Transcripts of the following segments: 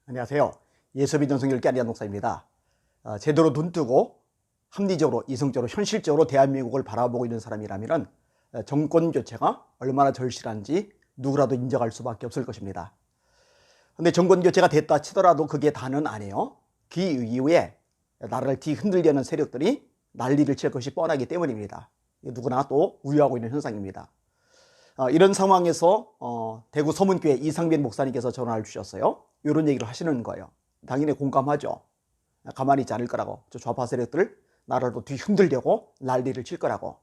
안녕하세요. 예수비 전성열기 안리한 목사입니다. 제대로 눈뜨고 합리적으로, 이성적으로, 현실적으로 대한민국을 바라보고 있는 사람이라면 정권 교체가 얼마나 절실한지 누구라도 인정할 수밖에 없을 것입니다. 그런데 정권 교체가 됐다 치더라도 그게 다는 아니에요. 그 이후에 나라를 뒤흔들려는 세력들이 난리를 칠 것이 뻔하기 때문입니다. 누구나 또 우려하고 있는 현상입니다. 이런 상황에서 대구 서문교회 이상빈 목사님께서 전화를 주셨어요. 이런 얘기를 하시는 거예요. 당연히 공감하죠. 가만히 있지 않을 거라고. 저 좌파 세력들 나라를 또 뒤흔들려고 난리를 칠 거라고.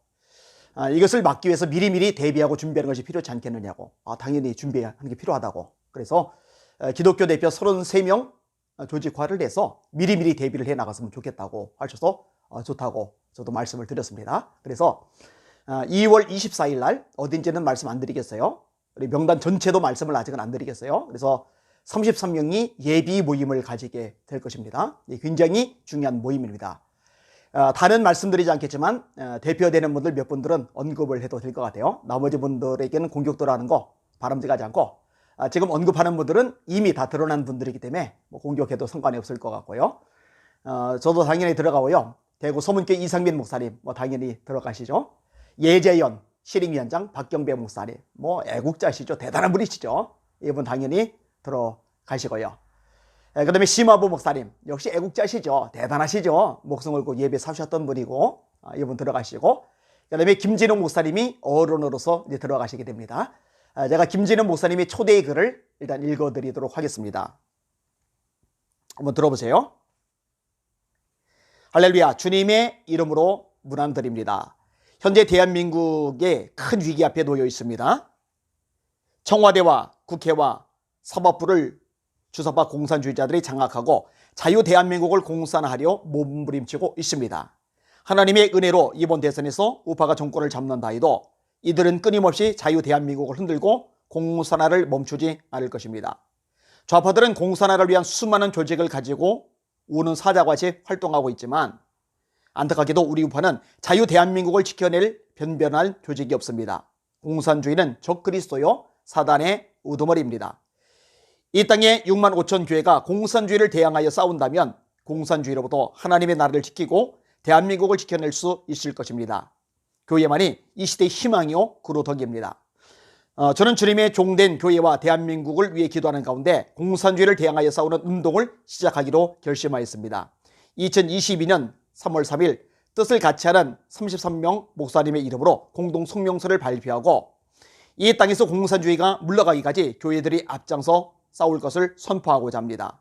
이것을 막기 위해서 미리미리 대비하고 준비하는 것이 필요치 않겠느냐고. 당연히 준비하는 게 필요하다고. 그래서 기독교 대표 33명 조직화를 해서 미리미리 대비를 해 나갔으면 좋겠다고 하셔서 좋다고 저도 말씀을 드렸습니다. 그래서 2월 24일 날 어딘지는 말씀 안 드리겠어요. 우리 명단 전체도 말씀을 아직은 안 드리겠어요. 그래서 33명이 예비 모임을 가지게 될 것입니다. 굉장히 중요한 모임입니다. 다른 말씀드리지 않겠지만 대표되는 분들 몇 분들은 언급을 해도 될 것 같아요. 나머지 분들에게는 공격들어하는 거 바람직하지 않고 지금 언급하는 분들은 이미 다 드러난 분들이기 때문에 공격해도 상관이 없을 것 같고요. 저도 당연히 들어가고요. 대구 서문교회 이상빈 목사님 당연히 들어가시죠. 예재연 시립위원장 박경배 목사님 애국자시죠. 대단한 분이시죠. 이분 당연히 들어가시고요. 그 다음에 심화부 목사님 역시 애국자시죠. 대단하시죠. 목숨 걸고 예배 사주셨던 분이고 이분 들어가시고, 그 다음에 김진웅 목사님이 어른으로서 이제 들어가시게 됩니다. 제가 김진웅 목사님의 초대의 글을 일단 읽어드리도록 하겠습니다. 한번 들어보세요. 할렐루야. 주님의 이름으로 문안드립니다. 현재 대한민국의 큰 위기 앞에 놓여 있습니다. 청와대와 국회와 사법부를 주사파 공산주의자들이 장악하고 자유 대한민국을 공산화하려 몸부림치고 있습니다. 하나님의 은혜로 이번 대선에서 우파가 정권을 잡는다 해도 이들은 끊임없이 자유 대한민국을 흔들고 공산화를 멈추지 않을 것입니다. 좌파들은 공산화를 위한 수많은 조직을 가지고 우는 사자같이 활동하고 있지만 안타깝게도 우리 우파는 자유 대한민국을 지켜낼 변변할 조직이 없습니다. 공산주의는 적그리스도요 사단의 우두머리입니다. 이 땅에 6만 5천 교회가 공산주의를 대항하여 싸운다면 공산주의로부터 하나님의 나라를 지키고 대한민국을 지켜낼 수 있을 것입니다. 교회만이 이 시대의 희망이요 그로덕입니다. 저는 주님의 종된 교회와 대한민국을 위해 기도하는 가운데 공산주의를 대항하여 싸우는 운동을 시작하기로 결심하였습니다. 2022년 3월 3일 뜻을 같이 하는 33명 목사님의 이름으로 공동 성명서를 발표하고 이 땅에서 공산주의가 물러가기까지 교회들이 앞장서 싸울 것을 선포하고자 합니다.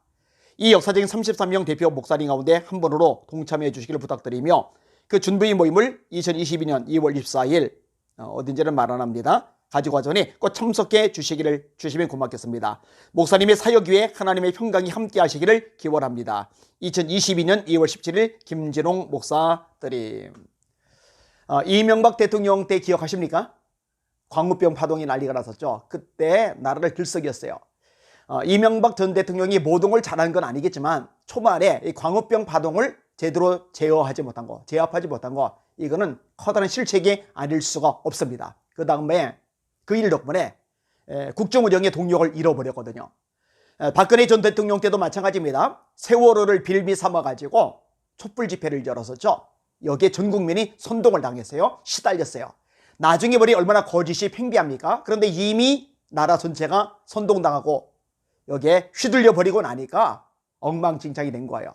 이 역사적인 33명 대표 목사님 가운데 한 분으로 동참해 주시기를 부탁드리며 그 준비 모임을 2022년 2월 24일 어딘지는 말 안 합니다. 가지고 가자니 꼭 참석해 주시면 고맙겠습니다. 목사님의 사역 위에 하나님의 평강이 함께 하시기를 기원합니다. 2022년 2월 17일 김진홍 목사 드림. 이명박 대통령 때 기억하십니까? 광우병 파동이 난리가 났었죠. 그때 나라를 들썩였어요. 이명박 전 대통령이 모동을 잘한 건 아니겠지만 초반에 이 광우병 파동을 제대로 제어하지 못한 거, 제압하지 못한 거, 이거는 커다란 실책이 아닐 수가 없습니다. 그 다음에 그 일 덕분에 국정운영의 동력을 잃어버렸거든요. 박근혜 전 대통령 때도 마찬가지입니다. 세월호를 빌미 삼아가지고 촛불 집회를 열었었죠. 여기에 전 국민이 선동을 당했어요. 시달렸어요. 나중에 보니 얼마나 거짓이 팽배합니까? 그런데 이미 나라 전체가 선동당하고 여기에 휘둘려 버리고 나니까 엉망진창이 된 거예요.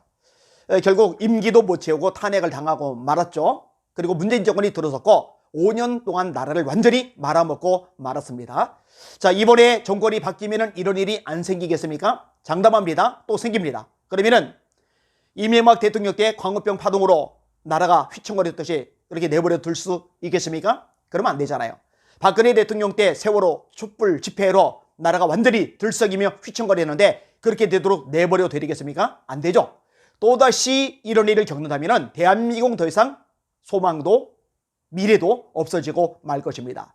결국 임기도 못 채우고 탄핵을 당하고 말았죠. 그리고 문재인 정권이 들어섰고 5년 동안 나라를 완전히 말아먹고 말았습니다. 자, 이번에 정권이 바뀌면 이런 일이 안 생기겠습니까? 장담합니다. 또 생깁니다. 그러면은 이명박 대통령 때 광우병 파동으로 나라가 휘청거렸듯이 이렇게 내버려 둘 수 있겠습니까? 그러면 안 되잖아요. 박근혜 대통령 때 세월호 촛불 집회로 나라가 완전히 들썩이며 휘청거리는데 그렇게 되도록 내버려 두겠습니까? 안 되죠. 또다시 이런 일을 겪는다면 대한민국은 더 이상 소망도 미래도 없어지고 말 것입니다.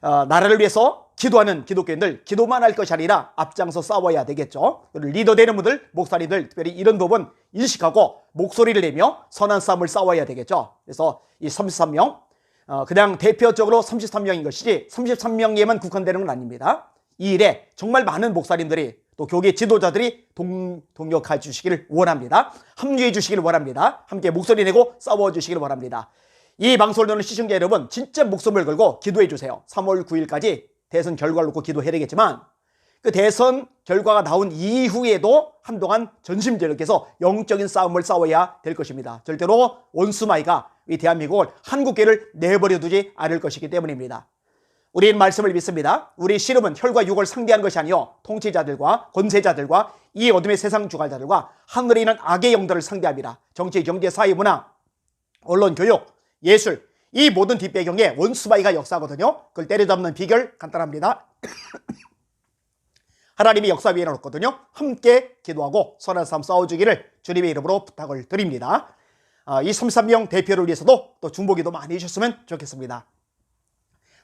나라를 위해서 기도하는 기독교인들 기도만 할 것이 아니라 앞장서 싸워야 되겠죠. 리더 되는 분들, 목사님들 특별히 이런 부분 인식하고 목소리를 내며 선한 싸움을 싸워야 되겠죠. 그래서 이 33명 그냥 대표적으로 33명인 것이지 33명에만 국한되는 건 아닙니다. 이 일에 정말 많은 목사님들이 또 교계 지도자들이 동력해 주시기를 원합니다. 합류해 주시기를 원합니다. 함께 목소리 내고 싸워 주시기를 원합니다. 이 방송을 듣는 시청자 여러분, 진짜 목숨을 걸고 기도해 주세요. 3월 9일까지 대선 결과를 놓고 기도해야 되겠지만 그 대선 결과가 나온 이후에도 한동안 전심전력해서 영적인 싸움을 싸워야 될 것입니다. 절대로 원수마이가 이 대한민국을 한국계를 내버려 두지 않을 것이기 때문입니다. 우리는 말씀을 믿습니다. 우리 씨름은 혈과 육을 상대하는 것이 아니요 통치자들과 권세자들과 이 어둠의 세상 주관자들과 하늘에 있는 악의 영들을 상대합니다. 정치, 경제, 사회, 문화, 언론, 교육, 예술, 이 모든 뒷배경에 원수마이가 역사하거든요. 그걸 때려잡는 비결 간단합니다. 하나님이 역사 위에 놓거든요. 함께 기도하고 선한 싸움 싸워주기를 주님의 이름으로 부탁을 드립니다. 이 33명 대표를 위해서도 또 중보기도 많이 해주셨으면 좋겠습니다.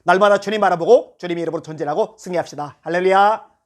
날마다 주님 바라보고 주님의 이름으로 전진하고 승리합시다. 할렐루야.